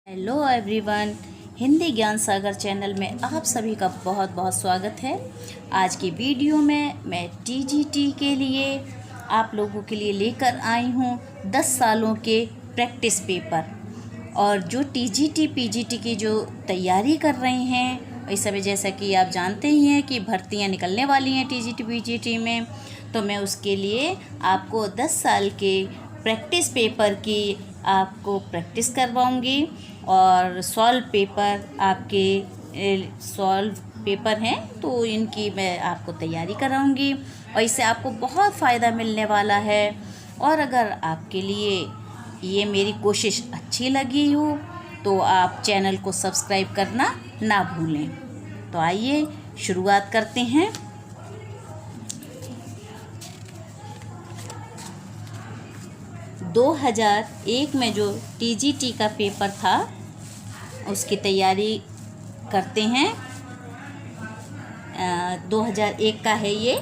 Hello everyone, Hindi ज्ञान सागर channel में आप सभी का बहुत बहुत स्वागत है। आज की वीडियो में मैं टीजीटी के लिए आप लोगों के लिए लेकर आई हूँ 10 सालों के प्रैक्टिस पेपर। और जो टीजीटी पीजीटी की जो तैयारी कर रहे हैं, इस समय जैसा कि आप जानते ही हैं कि भर्तियाँ निकलने वाली हैं टीजीटी पीजीटी में, तो मैं उसके लिए आपको 10 साल के प्रैक्टिस पेपर की आपको प्रैक्टिस करवाऊंगी। और सॉल्व पेपर आपके सॉल्व पेपर हैं तो इनकी मैं आपको तैयारी कराऊंगी और इससे आपको बहुत फ़ायदा मिलने वाला है। और अगर आपके लिए ये मेरी कोशिश अच्छी लगी हो तो आप चैनल को सब्सक्राइब करना ना भूलें। तो आइए शुरुआत करते हैं। दो 2001 में जो टीजीटी का पेपर था उसकी तैयारी करते हैं। 2001 का है ये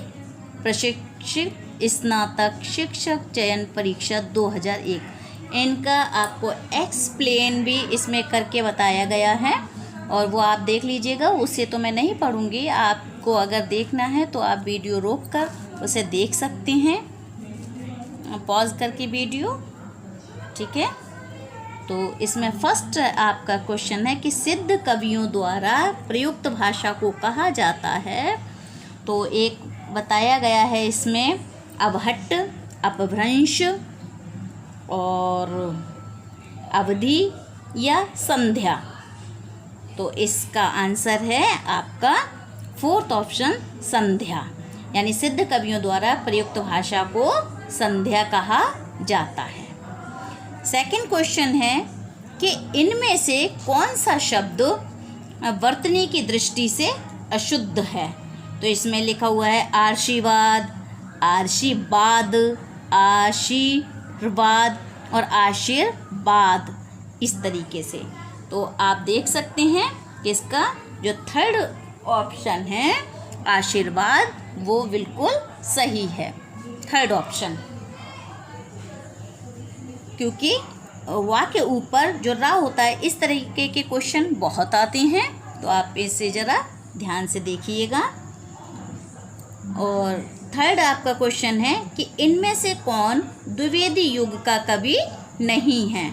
प्रशिक्षित स्नातक शिक्षक चयन परीक्षा 2001। इनका आपको एक्सप्लेन भी इसमें करके बताया गया है और वो आप देख लीजिएगा। उससे तो मैं नहीं पढ़ूंगी, आपको अगर देखना है तो आप वीडियो रोक कर उसे देख सकते हैं, पॉज करके वीडियो, ठीक है। तो इसमें फर्स्ट आपका क्वेश्चन है कि सिद्ध कवियों द्वारा प्रयुक्त भाषा को कहा जाता है। तो एक बताया गया है इसमें अवहट्ट, अपभ्रंश और अवधि या संध्या। तो इसका आंसर है आपका फोर्थ ऑप्शन, संध्या। यानी सिद्ध कवियों द्वारा प्रयुक्त भाषा को संध्या कहा जाता है। सेकंड क्वेश्चन है कि इनमें से कौन सा शब्द वर्तनी की दृष्टि से अशुद्ध है। तो इसमें लिखा हुआ है आशीर्वाद, आशीर्वाद, आशीर्वाद और आशीर्वाद, इस तरीके से। तो आप देख सकते हैं कि इसका जो थर्ड ऑप्शन है आशीर्वाद वो बिल्कुल सही है, थर्ड ऑप्शन, क्योंकि वाक्य ऊपर जो रा होता है इस तरीके के क्वेश्चन बहुत आते हैं। तो आप इसे ज़रा ध्यान से देखिएगा। और थर्ड आपका क्वेश्चन है कि इनमें से कौन द्विवेदी युग का कवि नहीं है।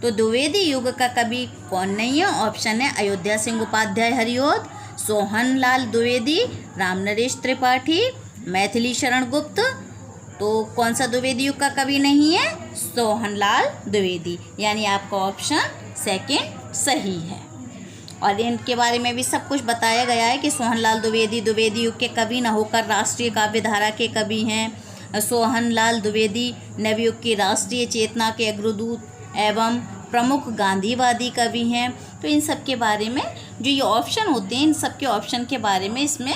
तो द्विवेदी युग का कवि कौन नहीं है? ऑप्शन है अयोध्या सिंह उपाध्याय हरिऔध, सोहन लाल द्विवेदी, राम नरेश त्रिपाठी, मैथिली शरण गुप्त। तो कौन सा द्विवेदी युग का कवि नहीं है? सोहन लाल द्विवेदी, यानी आपका ऑप्शन सेकंड सही है। और इनके बारे में भी सब कुछ बताया गया है कि सोहन लाल द्विवेदी द्विवेदी युग के कवि न होकर राष्ट्रीय काव्य धारा के कवि हैं। सोहन लाल द्विवेदी नवयुग की राष्ट्रीय चेतना के अग्रदूत एवं प्रमुख गांधीवादी कवि हैं। तो इन सब के बारे में जो ये ऑप्शन होते हैं, इन सब के ऑप्शन के बारे में इसमें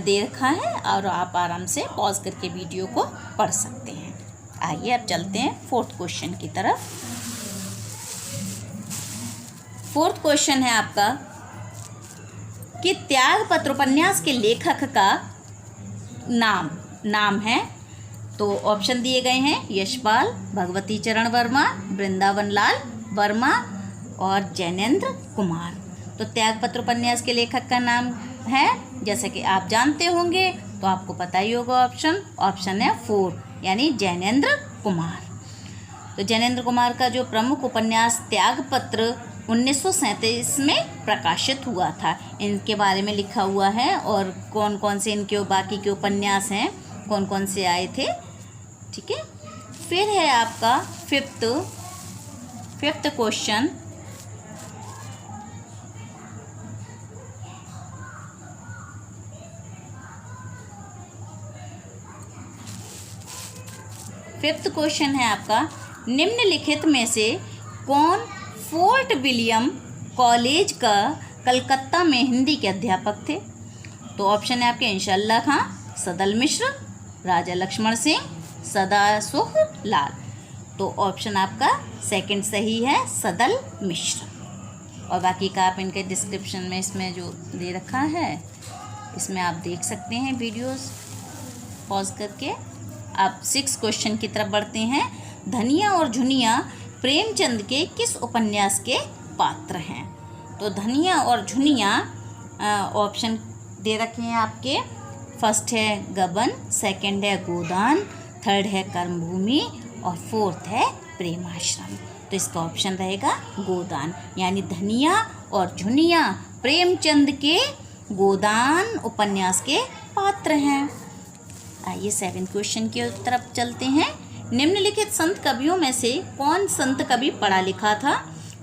दे रखा है और आप आराम से पॉज करके वीडियो को पढ़ सकते हैं। आइए अब चलते हैं फोर्थ क्वेश्चन की तरफ। फोर्थ क्वेश्चन है आपका कि त्यागपत्र उपन्यास के लेखक का नाम है। तो ऑप्शन दिए गए हैं यशपाल, भगवती चरण वर्मा, वृंदावन लाल वर्मा और जैनेन्द्र कुमार। तो त्यागपत्र उपन्यास के लेखक का नाम है, जैसे कि आप जानते होंगे, तो आपको पता ही होगा ऑप्शन है 4, यानी जैनेन्द्र कुमार। तो जैनेन्द्र कुमार का जो प्रमुख उपन्यास त्यागपत्र 1937 में प्रकाशित हुआ था, इनके बारे में लिखा हुआ है और कौन कौन से इनके बाकी के उपन्यास हैं, कौन कौन से आए थे, ठीक है। फिर है आपका फिफ्थ क्वेश्चन। फिफ्थ क्वेश्चन है आपका निम्नलिखित में से कौन फोर्ट विलियम कॉलेज का कलकत्ता में हिंदी के अध्यापक थे। तो ऑप्शन है आपके इंशाअल्लाह खां, सदल मिश्र, राजा लक्ष्मण सिंह, सदासुख लाल। तो ऑप्शन आपका सेकंड सही है, सदल मिश्र। और बाकी का आप इनके डिस्क्रिप्शन में इसमें जो दे रखा है इसमें आप देख सकते हैं वीडियोस पॉज करके। आप 6 क्वेश्चन की तरफ बढ़ते हैं। धनिया और झुनिया प्रेमचंद के किस उपन्यास के पात्र हैं। तो धनिया और झुनिया ऑप्शन दे रखे हैं आपके। फर्स्ट है गबन, सेकंड है गोदान, थर्ड है कर्मभूमि और फोर्थ है प्रेमाश्रम। तो इसका ऑप्शन रहेगा गोदान, यानी धनिया और झुनिया प्रेमचंद के गोदान उपन्यास के पात्र हैं। आइए 7th क्वेश्चन की तरफ चलते हैं। निम्नलिखित संत कवियों में से कौन संत कवि पढ़ा लिखा था?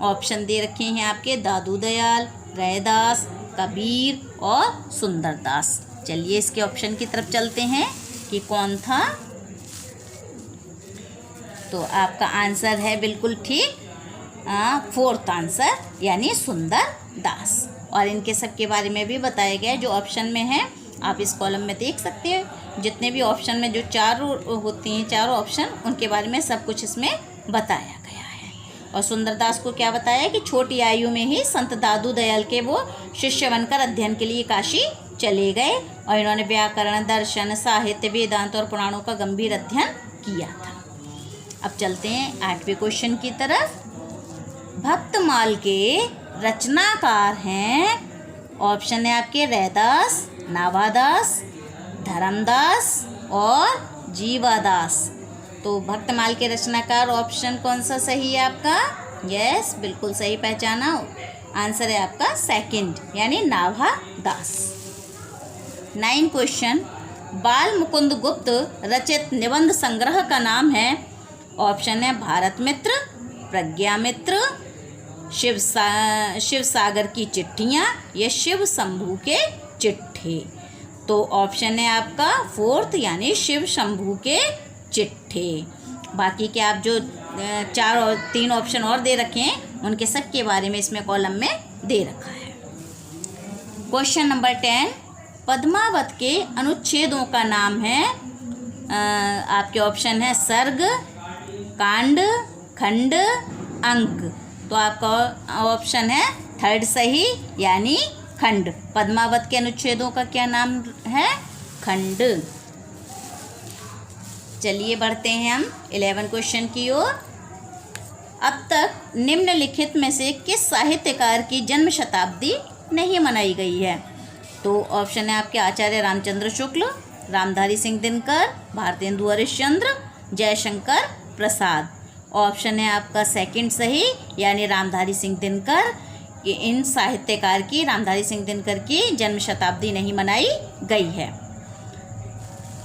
ऑप्शन दे रखे हैं आपके दादू दयाल, रैदास, कबीर और सुंदरदास। चलिए इसके ऑप्शन की तरफ चलते हैं कि कौन था। तो आपका आंसर है बिल्कुल ठीक, फोर्थ आंसर यानी सुंदरदास। और इनके सब के बारे में भी बताया गया है जो ऑप्शन में है, आप इस कॉलम में देख सकते हैं। जितने भी ऑप्शन में जो चारों होती हैं, चारों ऑप्शन, उनके बारे में सब कुछ इसमें बताया गया है। और सुंदरदास को क्या बताया कि छोटी आयु में ही संत दादू दयाल के वो शिष्य बनकर अध्ययन के लिए काशी चले गए और इन्होंने व्याकरण, दर्शन, साहित्य, वेदांत और पुराणों का गंभीर अध्ययन किया था। अब चलते हैं 8वें क्वेश्चन की तरफ। भक्तमाल के रचनाकार हैं। ऑप्शन है आपके रैदास, नाभादास, धर्मदास और जीवादास। तो भक्तमाल के रचनाकार ऑप्शन कौन सा सही है आपका? यस, बिल्कुल सही पहचाना। आंसर है आपका सेकंड यानी नाभादास। 9 क्वेश्चन। बाल मुकुंद गुप्त रचित निबंध संग्रह का नाम है। ऑप्शन है भारत मित्र, प्रज्ञा मित्र, शिव सागर की चिट्ठियाँ या शिव शंभू के चिट्ठे। तो ऑप्शन है आपका फोर्थ यानी शिव शंभू के चिट्ठे। बाकी के आप जो 4 और 3 ऑप्शन और दे रखे हैं उनके सब के बारे में इसमें कॉलम में दे रखा है। Question number 10। पद्मावत के अनुच्छेदों का नाम है। आपके ऑप्शन है सर्ग, कांड, खंड, अंक। तो आपका ऑप्शन है थर्ड सही यानी खंड। पद्मावत के अनुच्छेदों का क्या नाम है? खंड। चलिए बढ़ते हैं हम 11 क्वेश्चन की ओर। अब तक निम्नलिखित में से किस साहित्यकार की जन्म शताब्दी नहीं मनाई गई है? तो ऑप्शन है आपके आचार्य रामचंद्र शुक्ल, रामधारी सिंह दिनकर, भारतेंदु हरिश्चंद्र, जयशंकर प्रसाद। ऑप्शन है आपका सेकंड सही यानी रामधारी सिंह दिनकर। कि इन साहित्यकार की, रामधारी सिंह दिनकर की जन्म शताब्दी नहीं मनाई गई है।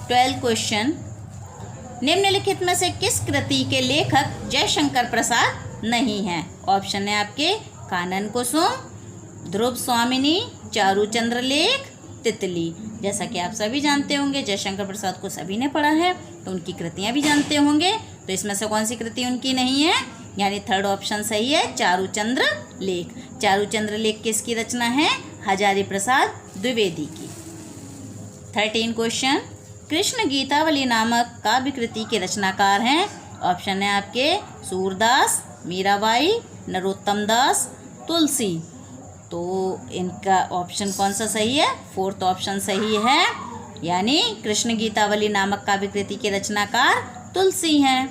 12 क्वेश्चन। निम्नलिखित में से किस कृति के लेखक जयशंकर प्रसाद नहीं हैं? ऑप्शन है आपके कानन कुसुम, ध्रुव स्वामिनी, चारूचंद्र लेख, तितली। जैसा कि आप सभी जानते होंगे जयशंकर प्रसाद को सभी ने पढ़ा है तो उनकी कृतियाँ भी जानते होंगे। तो इसमें से कौन सी कृति उनकी नहीं है? यानी थर्ड ऑप्शन सही है, चारूचंद्र लेख। चारूचंद्र लेख किसकी रचना है? हजारी प्रसाद द्विवेदी की। 13 क्वेश्चन। कृष्ण गीतावली नामक काव्य कृति के रचनाकार हैं। ऑप्शन है आपके सूरदास, मीराबाई, नरोत्तम दास, तुलसी। तो इनका ऑप्शन कौन सा सही है? फोर्थ ऑप्शन सही है यानी कृष्ण गीतावली नामक काव्य कृति के रचनाकार तुलसी हैं।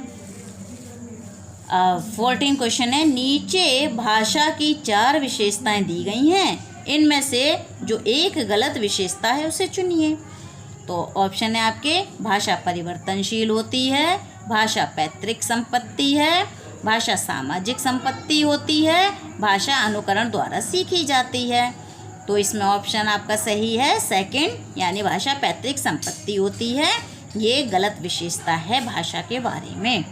14 क्वेश्चन है। नीचे भाषा की 4 विशेषताएं दी गई हैं, इनमें से जो एक गलत विशेषता है उसे चुनिए। तो ऑप्शन है आपके भाषा परिवर्तनशील होती है, भाषा पैतृक संपत्ति है, भाषा सामाजिक संपत्ति होती है, भाषा अनुकरण द्वारा सीखी जाती है। तो इसमें ऑप्शन आपका सही है सेकंड यानी भाषा पैतृक संपत्ति होती है। ये गलत विशेषता है भाषा के बारे में।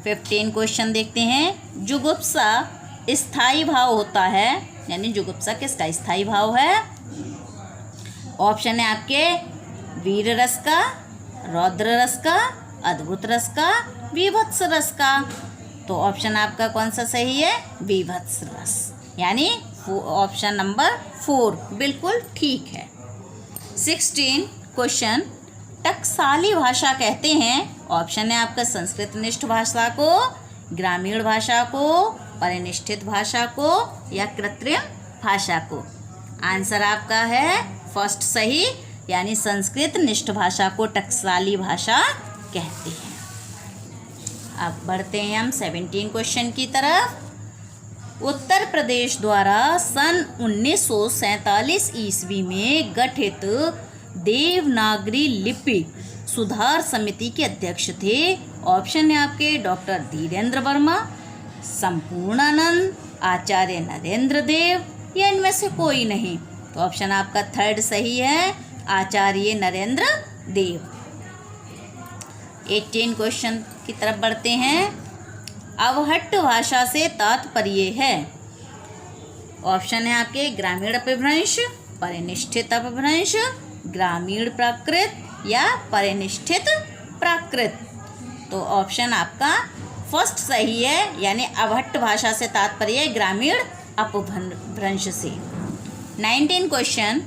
15 क्वेश्चन देखते हैं। जुगुप्सा स्थायी भाव होता है यानी जुगुप्सा किसका स्थायी भाव है? ऑप्शन है आपके वीर रस का, रौद्र रस का, अद्भुत रस का, विभत्स रस का। तो ऑप्शन आपका कौन सा सही है? विभत्स रस यानी ऑप्शन नंबर 4 बिल्कुल ठीक है। 16 क्वेश्चन। टकसाली भाषा कहते हैं। ऑप्शन है आपका संस्कृत निष्ठ भाषा को, ग्रामीण भाषा को, परिनिष्ठित भाषा को या कृत्रिम भाषा को। आंसर आपका है फर्स्ट सही यानी संस्कृत निष्ठ भाषा को टकसाली भाषा कहते हैं। अब बढ़ते हैं हम 17 क्वेश्चन की तरफ। उत्तर प्रदेश द्वारा सन 1947 ईस्वी में गठित देवनागरी लिपि सुधार समिति के अध्यक्ष थे? ऑप्शन है आपके डॉक्टर धीरेन्द्र वर्मा, संपूर्णानंद, आचार्य नरेंद्र देव या इनमें से कोई नहीं। तो ऑप्शन आपका थर्ड सही है, आचार्य नरेंद्र देव। 18 क्वेश्चन की तरफ बढ़ते हैं। अवहट्ट भाषा से तात्पर्य है? ऑप्शन है आपके ग्रामीण अपभ्रंश, परिनिष्ठित अपभ्रंश, ग्रामीण प्राकृत या परिनिष्ठित प्राकृत। तो ऑप्शन आपका फर्स्ट सही है, यानी अवहट्ट भाषा से तात्पर्य ग्रामीण अपभ्रंश से। 19 क्वेश्चन,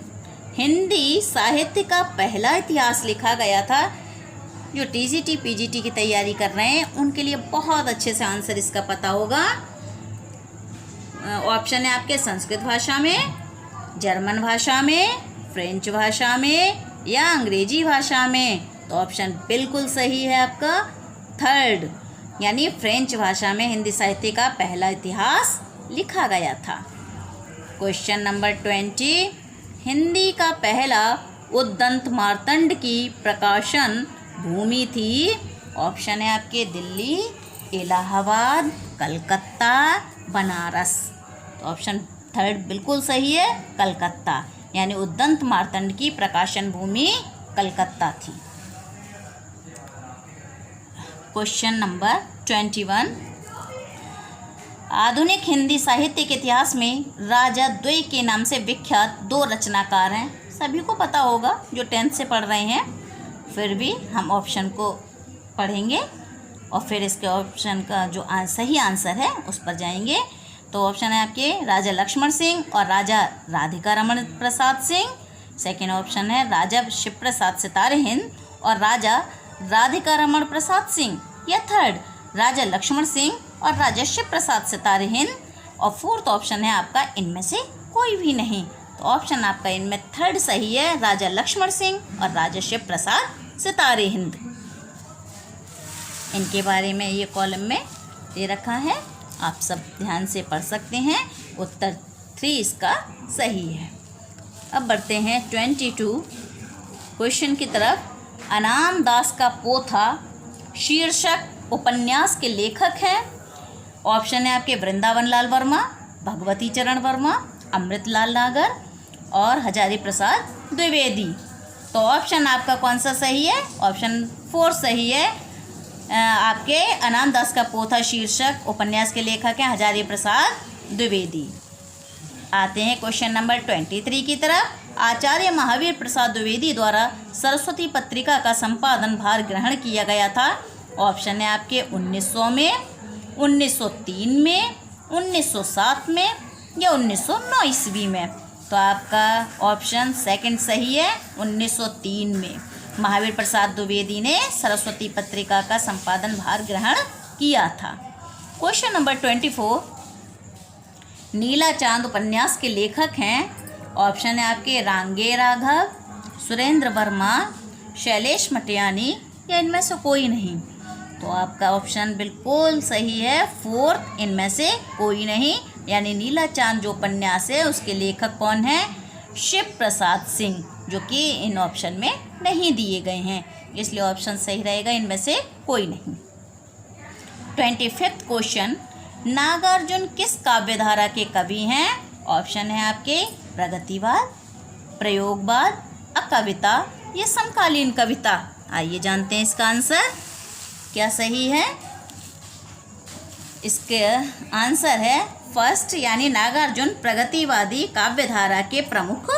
हिंदी साहित्य का पहला इतिहास लिखा गया था? जो टीजीटी पीजीटी की तैयारी कर रहे हैं उनके लिए बहुत अच्छे से आंसर इसका पता होगा। ऑप्शन है आपके संस्कृत भाषा में, जर्मन भाषा में, फ्रेंच भाषा में या अंग्रेजी भाषा में। तो ऑप्शन बिल्कुल सही है आपका थर्ड, यानी फ्रेंच भाषा में हिंदी साहित्य का पहला इतिहास लिखा गया था। क्वेश्चन नंबर 20, हिंदी का पहला उद्दंत मार्तंड की प्रकाशन भूमि थी? ऑप्शन है आपके दिल्ली, इलाहाबाद, कलकत्ता, बनारस। तो ऑप्शन थर्ड बिल्कुल सही है, कलकत्ता, यानी उद्दंत मार्तंड की प्रकाशन भूमि कलकत्ता थी। क्वेश्चन नंबर 21, आधुनिक हिंदी साहित्य के इतिहास में राजा द्वय के नाम से विख्यात 2 रचनाकार हैं। सभी को पता होगा जो 10th से पढ़ रहे हैं, फिर भी हम ऑप्शन को पढ़ेंगे और फिर इसके ऑप्शन का जो सही आंसर है उस पर जाएंगे। तो ऑप्शन है आपके राजा लक्ष्मण सिंह और राजा राधिका रमण प्रसाद सिंह। सेकेंड ऑप्शन है राजा शिव प्रसाद सितारे हिंद और राजा राधिका रमण प्रसाद सिंह। या थर्ड राजा लक्ष्मण सिंह और राजा शिव प्रसाद सितारे हिंद। और फोर्थ ऑप्शन है आपका इनमें से कोई भी नहीं। तो ऑप्शन आपका इनमें थर्ड सही है, राजा लक्ष्मण सिंह और राजा शिव प्रसाद सितारे हिंद। इनके बारे में ये कॉलम में दे रखा है, आप सब ध्यान से पढ़ सकते हैं। उत्तर 3 इसका सही है। अब बढ़ते हैं 22 क्वेश्चन की तरफ। अनाम दास का पोथा शीर्षक उपन्यास के लेखक हैं? ऑप्शन है आपके वृंदावन लाल वर्मा, भगवती चरण वर्मा, अमृतलाल नागर और हजारी प्रसाद द्विवेदी। तो ऑप्शन आपका कौन सा सही है? ऑप्शन 4 सही है। आपके अनाम दास का पोथा शीर्षक उपन्यास के लेखक हैं हजारी प्रसाद द्विवेदी। आते हैं क्वेश्चन नंबर 23 की तरफ। आचार्य महावीर प्रसाद द्विवेदी द्वारा सरस्वती पत्रिका का संपादन भार ग्रहण किया गया था? ऑप्शन है आपके 1900 में, 1903 में, 1907 में या 1909 ईस्वी में। तो आपका ऑप्शन सेकंड सही है, 1903 में महावीर प्रसाद द्विवेदी ने सरस्वती पत्रिका का संपादन भार ग्रहण किया था। क्वेश्चन नंबर 24, नीला चांद उपन्यास के लेखक हैं? ऑप्शन है आपके रांगे राघव, सुरेंद्र वर्मा, शैलेश मटियानी या इनमें से कोई नहीं। तो आपका ऑप्शन बिल्कुल सही है, फोर्थ, इनमें से कोई नहीं, यानी नीला चांद जो उपन्यास है उसके लेखक कौन है? शिव प्रसाद सिंह, जो कि इन ऑप्शन में नहीं दिए गए हैं, इसलिए ऑप्शन सही रहेगा, इनमें से कोई नहीं। 25th क्वेश्चन, नागार्जुन किस काव्यधारा के कवि हैं? ऑप्शन है आपके प्रगतिवाद, प्रयोगवाद, अकविता या समकालीन कविता। आइए जानते हैं इसका आंसर क्या सही है। इसके आंसर है फर्स्ट, यानी नागार्जुन प्रगतिवादी काव्यधारा के प्रमुख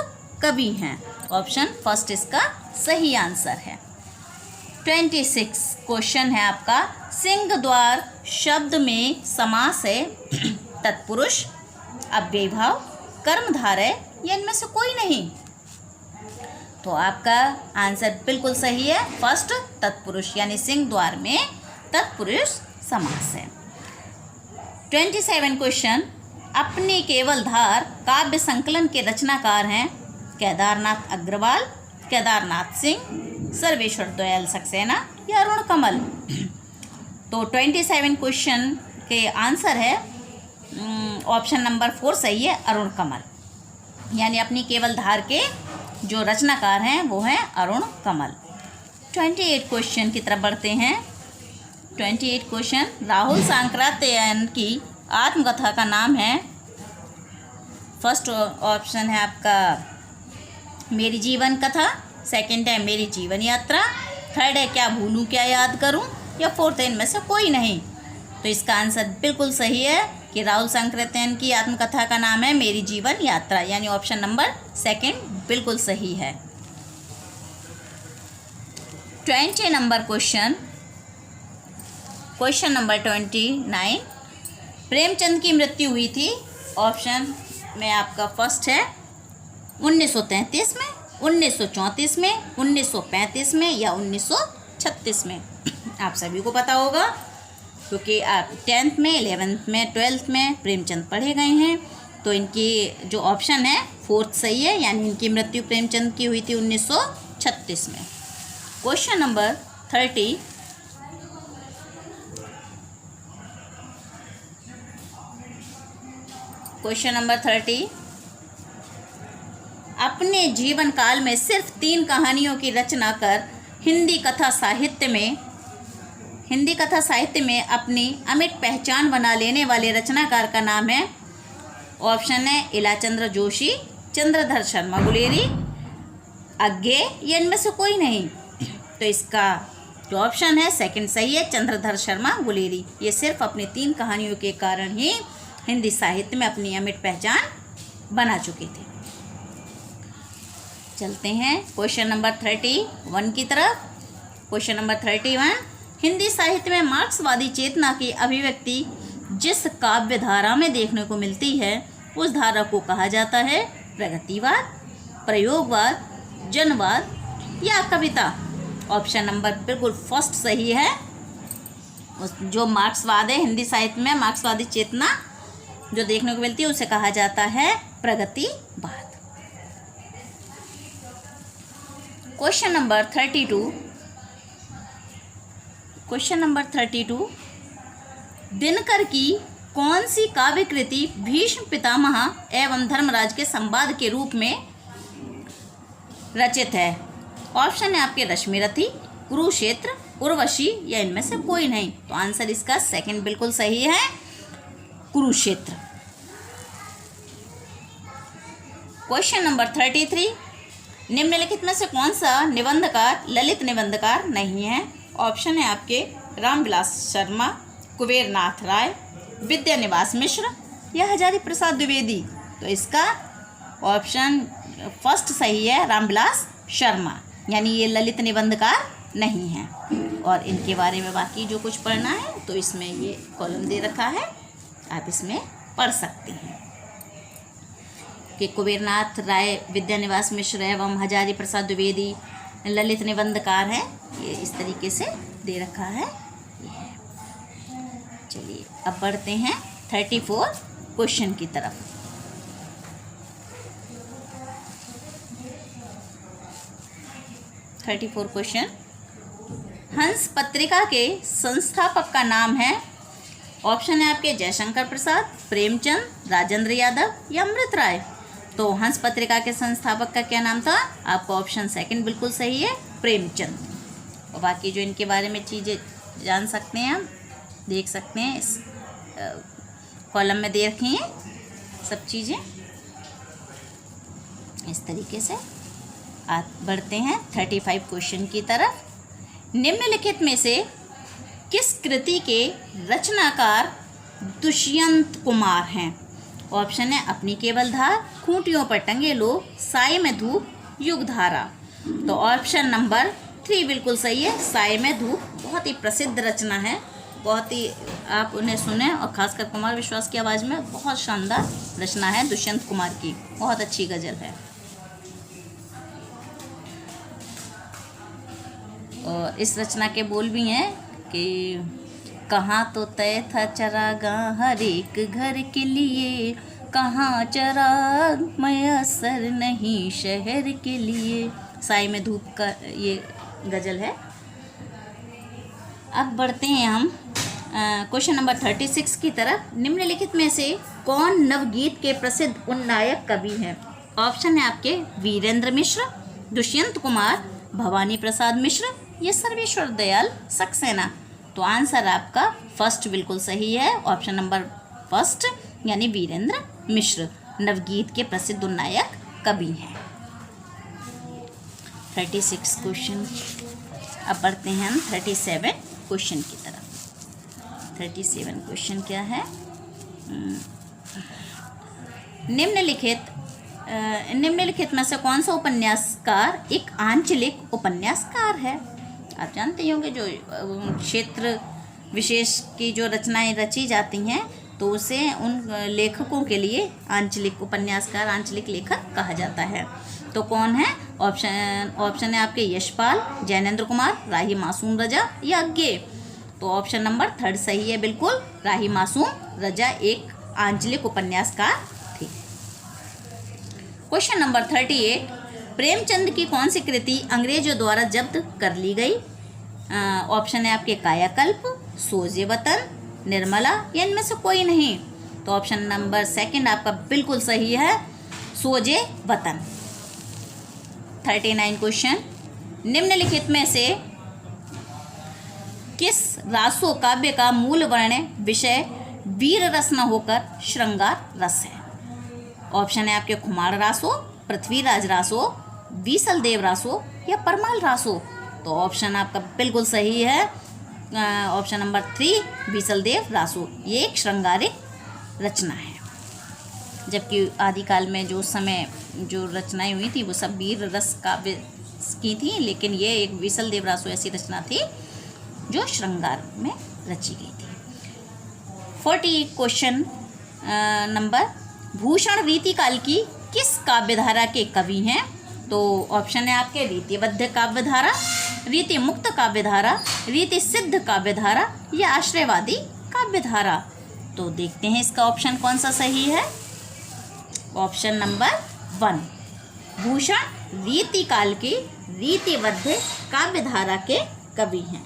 कवि हैं। ऑप्शन फर्स्ट इसका सही आंसर है। 26 क्वेश्चन है आपका, सिंह द्वार शब्द में समास है तत्पुरुष, अव्ययीभाव, कर्मधारय या इनमें से कोई नहीं। तो आपका आंसर बिल्कुल सही है, फर्स्ट तत्पुरुष, यानी सिंह द्वार में तत्पुरुष समास है। 27 क्वेश्चन, अपनी केवल धार काव्य संकलन के रचनाकार हैं? केदारनाथ अग्रवाल, केदारनाथ सिंह, सर्वेश्वर दयाल सक्सेना या अरुण कमल। तो 27 क्वेश्चन के आंसर है ऑप्शन नंबर 4 सही है, अरुण कमल। यानी अपनी केवल धार के जो रचनाकार हैं वो हैं अरुण कमल। 28 क्वेश्चन की तरफ बढ़ते हैं। 28 क्वेश्चन, राहुल सांकृत्यायन की आत्मकथा का नाम है। फर्स्ट ऑप्शन है आपका मेरी जीवन कथा, सेकंड है मेरी जीवन यात्रा, थर्ड है क्या भूलूं क्या याद करूं, या फोर्थ है इनमें से कोई नहीं। तो इसका आंसर बिल्कुल सही है कि राहुल सांकृत्यायन की आत्मकथा का नाम है मेरी जीवन यात्रा, यानी ऑप्शन नंबर 2 बिल्कुल सही है। 20 नंबर क्वेश्चन नंबर 29, प्रेमचंद की मृत्यु हुई थी। ऑप्शन में आपका फर्स्ट है 1933 में, 1934 में, 1935 में या 1936 में। आप सभी को पता होगा क्योंकि आप 10th में, 11th में, 12th में प्रेमचंद पढ़े गए हैं। तो इनकी जो ऑप्शन है 4th सही है, यानी इनकी मृत्यु प्रेमचंद की हुई थी 1936 में। क्वेश्चन नंबर 30, क्वेश्चन नंबर 30, अपने जीवन काल में सिर्फ 3 कहानियों की रचना कर हिंदी कथा साहित्य में अपनी अमिट पहचान बना लेने वाले रचनाकार का नाम है। ऑप्शन है इलाचंद्र जोशी, चंद्रधर शर्मा गुलेरी, अज्ञे, या इनमें से कोई नहीं। तो इसका जो ऑप्शन है 2 सही है, चंद्रधर शर्मा गुलेरी। ये सिर्फ अपनी 3 कहानियों के कारण ही हिंदी साहित्य में अपनी अमिट पहचान बना चुके थे। चलते हैं क्वेश्चन नंबर 31 की तरफ। क्वेश्चन नंबर 31, हिंदी साहित्य में मार्क्सवादी चेतना की अभिव्यक्ति जिस काव्य धारा में देखने को मिलती है उस धारा को कहा जाता है प्रगतिवाद, प्रयोगवाद, जनवाद या कविता। ऑप्शन नंबर बिल्कुल फर्स्ट सही है। जो मार्क्सवाद है, हिंदी साहित्य में मार्क्सवादी चेतना जो देखने को मिलती है उसे कहा जाता है प्रगतिवाद। क्वेश्चन नंबर 32, दिनकर की कौन सी काव्य कृति भीष्म पितामह एवं धर्मराज के संवाद के रूप में रचित है। ऑप्शन है आपके रश्मिरथी, कुरुक्षेत्र, उर्वशी या इनमें से कोई नहीं। तो आंसर इसका 2 बिल्कुल सही है, कुरुक्षेत्र। क्वेश्चन नंबर 33, निम्नलिखित में से कौन सा निबंधकार ललित निबंधकार नहीं है। ऑप्शन है आपके रामविलास शर्मा, कुबेरनाथ राय, विद्यानिवास मिश्र या हजारी प्रसाद द्विवेदी। तो इसका ऑप्शन फर्स्ट सही है, रामविलास शर्मा, यानी ये ललित निबंधकार नहीं है। और इनके बारे में बाकी जो कुछ पढ़ना है तो इसमें ये कॉलम दे रखा है, आप इसमें पढ़ सकते हैं कि कुबेरनाथ राय, विद्यानिवास मिश्र एवं हजारी प्रसाद द्विवेदी ललित निबंधकार हैं। ये इस तरीके से दे रखा है। चलिए अब बढ़ते हैं 34 क्वेश्चन की तरफ। क्वेश्चन, हंस पत्रिका के संस्थापक का नाम है। ऑप्शन है आपके जयशंकर प्रसाद, प्रेमचंद, राजेंद्र यादव या अमृत राय। तो हंस पत्रिका के संस्थापक का क्या नाम था? आपका ऑप्शन 2 बिल्कुल सही है, प्रेमचंद। और बाकी जो इनके बारे में चीज़ें जान सकते हैं, हम देख सकते हैं, इस कॉलम में दे रखी हैं सब चीज़ें। इस तरीके से आप बढ़ते हैं 35 क्वेश्चन की तरफ। निम्नलिखित में से किस कृति के रचनाकार दुष्यंत कुमार हैं? ऑप्शन है अपनी केवल धार, खूंटियों पर टंगे लो, साए में धूप, युग धारा। तो ऑप्शन नंबर 3 बिल्कुल सही है, साए में धूप। बहुत ही प्रसिद्ध रचना है, बहुत ही आप उन्हें सुने, और खासकर कुमार विश्वास की आवाज़ में बहुत शानदार रचना है दुष्यंत कुमार की, बहुत अच्छी गज़ल है। और इस रचना के बोल भी हैं कि कहाँ तो तय था चरागाह हर एक घर के लिए, कहाँ चराग मयसर नहीं शहर के लिए। साए में धूप का ये गज़ल है। अब बढ़ते हैं हम क्वेश्चन नंबर 36 की तरफ। निम्नलिखित में से कौन नवगीत के प्रसिद्ध उन्नायक कवि हैं? ऑप्शन है आपके वीरेंद्र मिश्र, दुष्यंत कुमार, भवानी प्रसाद मिश्र या सर्वेश्वर दयाल सक्सेना। तो आंसर आपका फर्स्ट बिल्कुल सही है, ऑप्शन नंबर फर्स्ट यानी वीरेंद्र मिश्र नवगीत के प्रसिद्ध उन्नायक कवि हैं। 36 क्वेश्चन। अब बढ़ते हैं हम 37 क्वेश्चन की तरफ। 37 क्वेश्चन क्या है? निम्नलिखित में से कौन सा उपन्यासकार एक आंचलिक उपन्यासकार है? आप जानते होंगे जो क्षेत्र विशेष की जो रचनाएं रची जाती हैं तो उसे उन लेखकों के लिए आंचलिक उपन्यासकार, आंचलिक लेखक कहा जाता है। तो कौन है? ऑप्शन है आपके यशपाल, जैनेंद्र कुमार, राही मासूम रजा या अज्ञे। तो ऑप्शन नंबर थर्ड सही है बिल्कुल, राही मासूम रजा एक आंचलिक उपन्यासकार थी। क्वेश्चन नंबर 38, प्रेमचंद की कौन सी कृति अंग्रेजों द्वारा जब्त कर ली गई? ऑप्शन है आपके कायाकल्प, सोजे वतन, निर्मला या इनमें से कोई नहीं। तो ऑप्शन नंबर सेकंड आपका बिल्कुल सही है, सोजे वतन। 39 क्वेश्चन। निम्नलिखित में से किस रासो काव्य का मूल वर्ण विषय वीर रस न होकर श्रृंगार रस है? ऑप्शन है आपके खुमार रासो, पृथ्वीराज रासो, बीसलदेव रासो या परमाल रासो। तो ऑप्शन आपका बिल्कुल सही है, ऑप्शन नंबर 3 बीसलदेव रासो। ये एक श्रृंगारिक रचना है, जबकि आदिकाल में जो समय जो रचनाएं हुई थी वो सब वीर रस काव्य की थी, लेकिन ये एक बीसलदेव रासो ऐसी रचना थी जो श्रृंगार में रची गई थी। 40 क्वेश्चन नंबर, भूषण रीतिकाल की किस काव्यधारा के कवि हैं? तो ऑप्शन है आपके रीतिबद्ध काव्यधारा, रीति मुक्त काव्यधारा, रीति सिद्ध काव्यधारा या आश्रयवादी काव्यधारा। तो देखते हैं इसका ऑप्शन कौन सा सही है। ऑप्शन नंबर 1, भूषण रीतिकाल की रीतिबद्ध काव्यधारा के कवि हैं।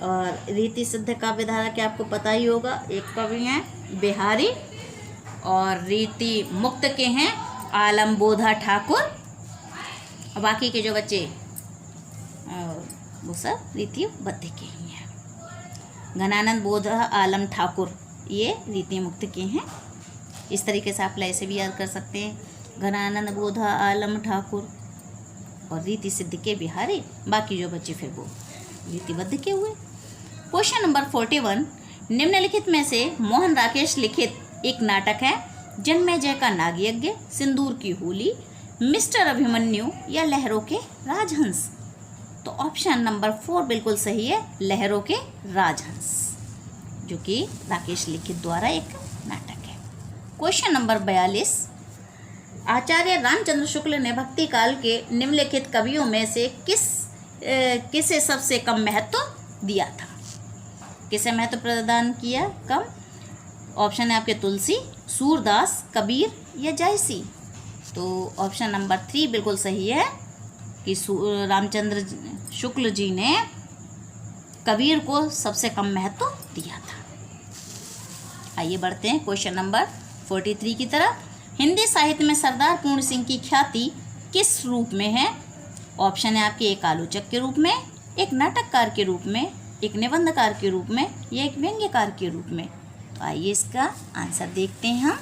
और रीति सिद्ध काव्यधारा के आपको पता ही होगा, एक कवि हैं बिहारी और रीति मुक्त के हैं आलम बोधा ठाकुर, और बाकी के जो बच्चे वो सब रीतिबद्ध के ही हैं। घनानंद बोधा आलम ठाकुर ये रीति मुक्त के हैं। इस तरीके से आप ऐसे भी याद कर सकते हैं, घनानंद बोधा आलम ठाकुर और रीति सिद्ध के बिहारी, बाकी जो बच्चे फिर वो रीतिबद्ध के हुए। क्वेश्चन नंबर 41, निम्नलिखित में से मोहन राकेश लिखित एक नाटक है जन्मेजय का नागयज्ञ, सिंदूर की होली, मिस्टर अभिमन्यु या लहरों के राजहंस। तो ऑप्शन नंबर 4 बिल्कुल सही है, लहरों के राजहंस, जो कि राकेश लिखित द्वारा एक नाटक है। क्वेश्चन नंबर 42, आचार्य रामचंद्र शुक्ल ने भक्ति काल के निम्नलिखित कवियों में से किसे सबसे कम महत्व दिया था? किसे महत्व प्रदान किया कम? ऑप्शन है आपके तुलसी, सूरदास, कबीर या जायसी। तो ऑप्शन नंबर 3 बिल्कुल सही है कि रामचंद्र शुक्ल जी ने कबीर को सबसे कम महत्व दिया था। आइए बढ़ते हैं क्वेश्चन नंबर 43 की तरफ। हिंदी साहित्य में सरदार पूर्ण सिंह की ख्याति किस रूप में है? ऑप्शन है आपके एक आलोचक के रूप में, एक नाटककार के रूप में, एक निबंधकार के रूप में या एक व्यंग्यकार के रूप में। तो आइए इसका आंसर देखते हैं हम।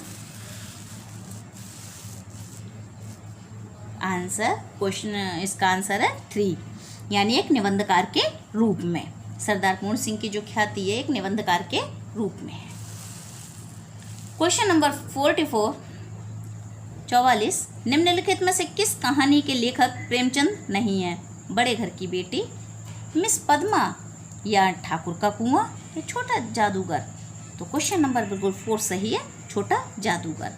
इसका आंसर है 3, यानी एक निबंधकार के रूप में। सरदार पूर्ण सिंह की जो ख्याति है एक निबंधकार के रूप में है। क्वेश्चन नंबर 44, निम्नलिखित में से किस कहानी के लेखक प्रेमचंद नहीं है? बड़े घर की बेटी, मिस पद्मा या ठाकुर का कुआं या छोटा जादूगर। तो क्वेश्चन नंबर बिल्कुल 4 सही है, छोटा जादूगर।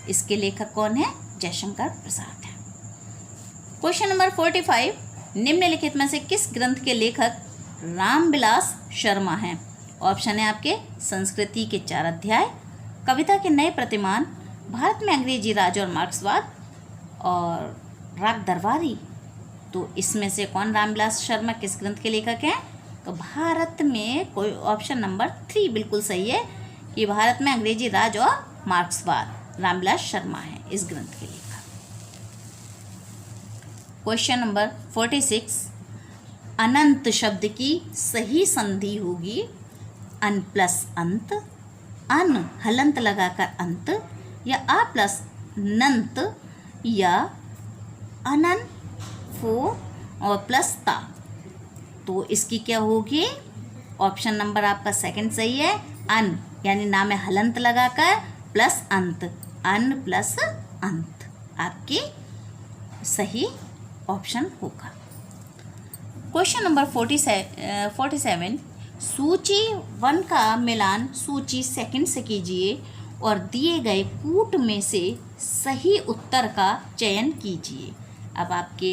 इसके लेखक कौन है? जयशंकर प्रसाद है। क्वेश्चन नंबर 45, निम्नलिखित में से किस ग्रंथ के लेखक रामविलास शर्मा हैं? ऑप्शन है आपके संस्कृति के 4 अध्याय, कविता के नए प्रतिमान, भारत में अंग्रेजी राज और मार्क्सवाद और राग दरबारी। तो इसमें से कौन रामविलास शर्मा किस ग्रंथ के लेखक हैं? तो भारत में कोई ऑप्शन नंबर 3 बिल्कुल सही है कि भारत में अंग्रेजी राज और मार्क्सवाद रामविलास शर्मा है इस ग्रंथ के लेखक। क्वेश्चन नंबर 46, अनंत शब्द की सही संधि होगी अन प्लस अंत, अन हलंत लगाकर अंत, या आ प्लस नंत, या अनन फो और प्लस ता। तो इसकी क्या होगी? ऑप्शन नंबर आपका सेकंड सही है, अन यानी नाम में हलंत लगाकर प्लस अंत, अन प्लस अंत आपके सही ऑप्शन होगा। क्वेश्चन नंबर 47, सूची 1 का मिलान सूची 2 से कीजिए और दिए गए कूट में से सही उत्तर का चयन कीजिए। अब आपके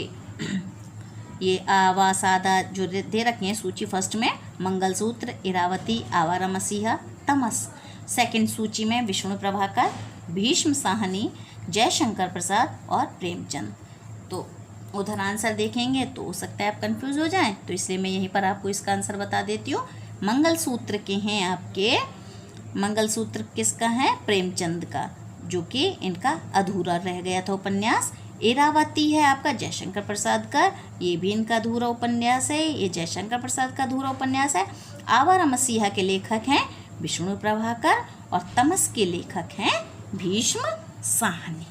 ये आवा सादा जो दे रखे हैं सूची फर्स्ट में मंगलसूत्र, इरावती, आवारा मसीहा, तमस। सेकंड सूची में विष्णु प्रभाकर, भीष्म साहनी, जयशंकर प्रसाद और प्रेमचंद। तो उधर आंसर देखेंगे तो हो सकता है आप कंफ्यूज हो जाएं, तो इसलिए मैं यहीं पर आपको इसका आंसर बता देती हूँ। मंगलसूत्र के हैं आपके, मंगलसूत्र किसका है? प्रेमचंद का, जो कि इनका अधूरा रह गया था उपन्यास। इरावती है आपका जयशंकर प्रसाद का, ये भी इनका अधूरा उपन्यास है, ये जयशंकर प्रसाद का अधूरा उपन्यास है। आवारा मसीहा के लेखक हैं विष्णु प्रभाकर और तमस के लेखक हैं भीष्म साहनी।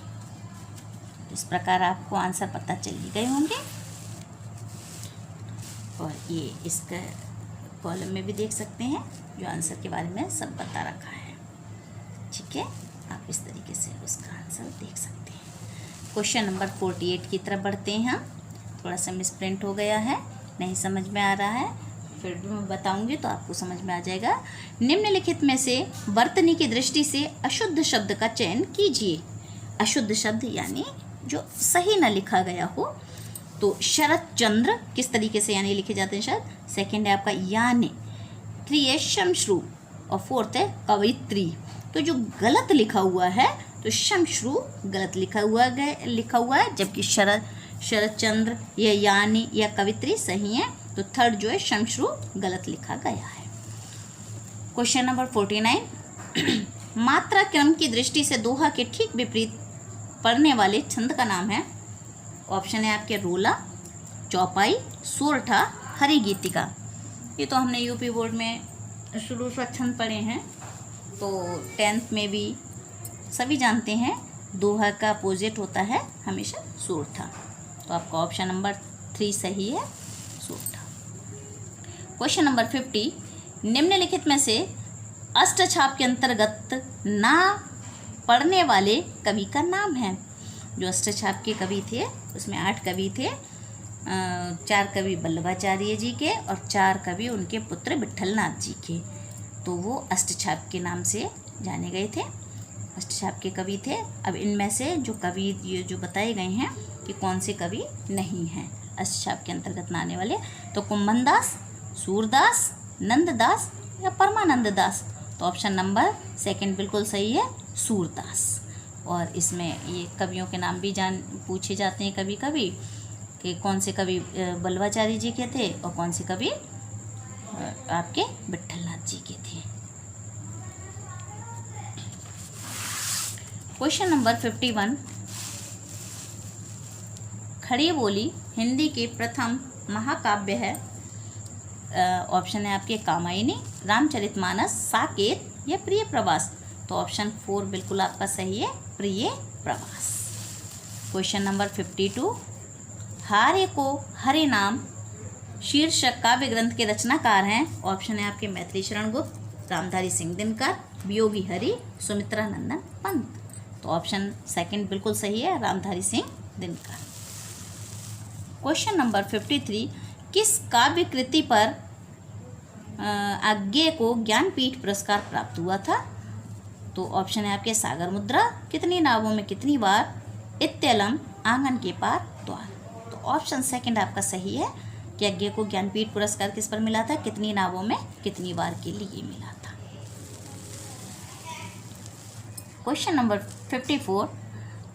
इस प्रकार आपको आंसर पता चल ही गए होंगे। और ये इसका कॉलम में भी देख सकते हैं जो आंसर के बारे में सब बता रखा है। ठीक है, आप इस तरीके से उसका आंसर देख सकते हैं। क्वेश्चन नंबर 48 की तरफ बढ़ते हैं हम। थोड़ा सा मिसप्रिंट हो गया है, नहीं समझ में आ रहा है, फिर भी मैं बताऊंगी तो आपको समझ में आ जाएगा। निम्नलिखित में से वर्तनी की दृष्टि से अशुद्ध शब्द का चयन कीजिए। अशुद्ध शब्द यानी जो सही न लिखा गया हो। तो शरद चंद्र किस तरीके से यानी लिखे जाते हैं शब्द? सेकंड है आपका यानी, 3 है शमश्रु और 4th है कवित्री। तो जो गलत लिखा हुआ है तो शमश्रु गलत लिखा हुआ है, जबकि शरद चंद्र या यानी या कवित्री सही है। तो थर्ड जो है शमश्रु गलत लिखा गया है। क्वेश्चन नंबर 49, मात्रा क्रम की दृष्टि से दोहा के ठीक विपरीत पढ़ने वाले छंद का नाम है। ऑप्शन है आपके रोला, चौपाई, सोरठा, हरि गीतिका। ये तो हमने यूपी बोर्ड में शुरू से छंद पढ़े हैं, तो 10th में भी सभी जानते हैं दोहा का अपोजिट होता है हमेशा सोरठा। तो आपका ऑप्शन नंबर 3 सही है, सोरठा। क्वेश्चन नंबर 50, निम्नलिखित में से अष्टछाप के अंतर्गत ना पढ़ने वाले कवि का नाम है। जो अष्टछाप के कवि थे उसमें 8 कवि थे, 4 कवि वल्लभाचार्य जी के और 4 कवि उनके पुत्र विट्ठलनाथ जी के। तो वो अष्टछाप के नाम से जाने गए थे, अष्टछाप के कवि थे। अब इनमें से जो कवि ये जो बताए गए हैं कि कौन से कवि नहीं हैं अष्टछाप के अंतर्गत ना आने वाले, तो कुम्भनदास, सूरदास, नंददास या परमानंद दास। तो ऑप्शन नंबर 2 बिल्कुल सही है, सूरदास। और इसमें ये कवियों के नाम भी पूछे जाते हैं कभी कभी कि कौन से कवि वल्लभाचार्य जी के थे और कौन से कवि आपके विट्ठलनाथ जी के थे। क्वेश्चन नंबर 51, खड़ी बोली हिंदी के प्रथम महाकाव्य है। ऑप्शन है आपके कामायनी, रामचरितमानस, साकेत या प्रिय प्रवास। तो ऑप्शन 4 बिल्कुल आपका सही है, प्रिय प्रवास। क्वेश्चन नंबर 52, हारे को हरे नाम शीर्षक काव्य ग्रंथ के रचनाकार हैं। ऑप्शन है आपके मैथिली शरण गुप्त, रामधारी सिंह दिनकर, वियोगी हरि, सुमित्रा नंदन पंत। तो ऑप्शन 2 बिल्कुल सही है, रामधारी सिंह दिनकर। क्वेश्चन नंबर 53, किस काव्य कृति पर आज्ञे को ज्ञानपीठ पुरस्कार प्राप्त हुआ था। तो ऑप्शन है आपके सागर मुद्रा, कितनी नावों में कितनी बार, इत्तेलम, आंगन के पार द्वार। तो ऑप्शन 2 आपका सही है कि आज्ञे को ज्ञानपीठ पुरस्कार किस पर मिला था, कितनी नावों में कितनी बार के लिए मिला था। क्वेश्चन नंबर 54,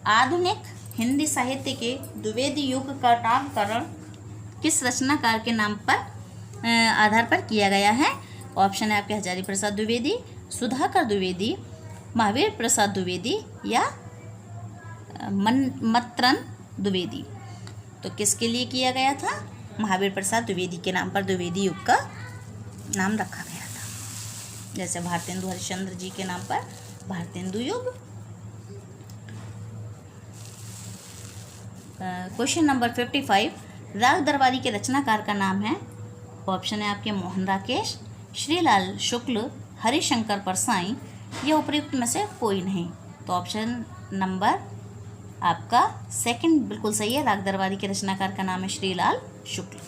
आधुनिक हिंदी साहित्य के द्विवेदी युग का नामकरण किस रचनाकार के नाम पर आधार पर किया गया है? ऑप्शन है आपके हजारी प्रसाद द्विवेदी, सुधाकर द्विवेदी, महावीर प्रसाद द्विवेदी या मत्रन द्विवेदी। तो किसके लिए किया गया था? महावीर प्रसाद द्विवेदी के नाम पर द्विवेदी युग का नाम रखा गया था। जैसे भारतेंदु हरिश्चंद्र जी के नाम पर भारतेंदु युग। क्वेश्चन नंबर 55, राग दरबारी के रचनाकार का नाम है? ऑप्शन है आपके मोहन राकेश, श्रीलाल शुक्ल, हरिशंकर परसाई या उपयुक्त में से कोई नहीं। तो ऑप्शन नंबर आपका सेकंड बिल्कुल सही है। राग दरबारी के रचनाकार का नाम है श्रीलाल शुक्ल।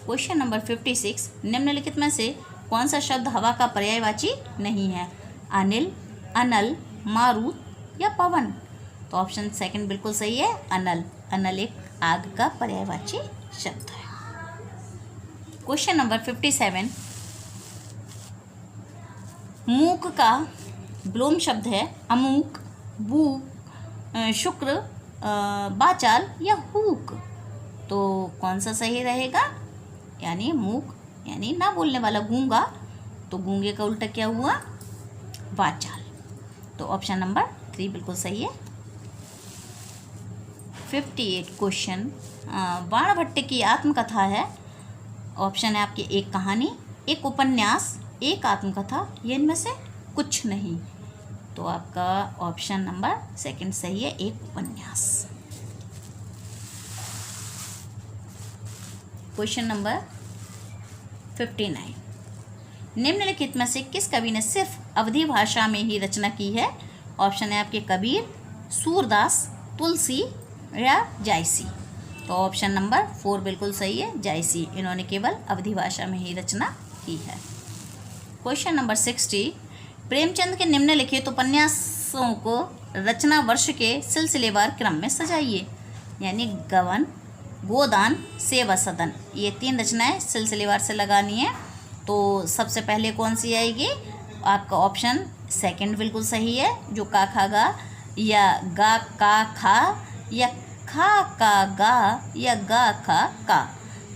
क्वेश्चन नंबर 56, निम्नलिखित में से कौन सा शब्द हवा का पर्यायवाची नहीं है? अनिल, अनल, मारुत या पवन। तो ऑप्शन सेकंड बिल्कुल सही है, अनल। अनल एक आग का पर्यायवाची शब्द है। क्वेश्चन नंबर 57, मूक का विलोम शब्द है अमूक, बूक, शुक्र, बाचाल या हूक। तो कौन सा सही रहेगा? यानी मूक यानी ना बोलने वाला, गूंगा, तो गूंगे का उल्टा क्या हुआ? वाचाल। तो ऑप्शन नंबर 3 बिल्कुल सही है। 58 क्वेश्चन, बाणभट्ट की आत्मकथा है? ऑप्शन है आपकी एक कहानी, एक उपन्यास, एक आत्मकथा, ये इनमें से कुछ नहीं। तो आपका ऑप्शन नंबर सेकंड सही है, एक उपन्यास। क्वेश्चन नंबर 59, निम्नलिखित में से किस कवि ने सिर्फ अवधी भाषा में ही रचना की है? ऑप्शन है आपके कबीर, सूरदास, तुलसी या जायसी। तो ऑप्शन नंबर 4 बिल्कुल सही है, जायसी। इन्होंने केवल अवधी भाषा में ही रचना की है। क्वेश्चन नंबर 60, प्रेमचंद के निम्नलिखित उपन्यासों को रचना वर्ष के सिलसिलेवार क्रम में सजाइए। यानी गबन, गोदान, सेवा सदन, ये 3 रचनाएं सिलसिलेवार से लगानी है। तो सबसे पहले कौन सी आएगी? आपका ऑप्शन सेकंड बिल्कुल सही है, जो का खा गा या गा का खा या खा का गा या गा खा का।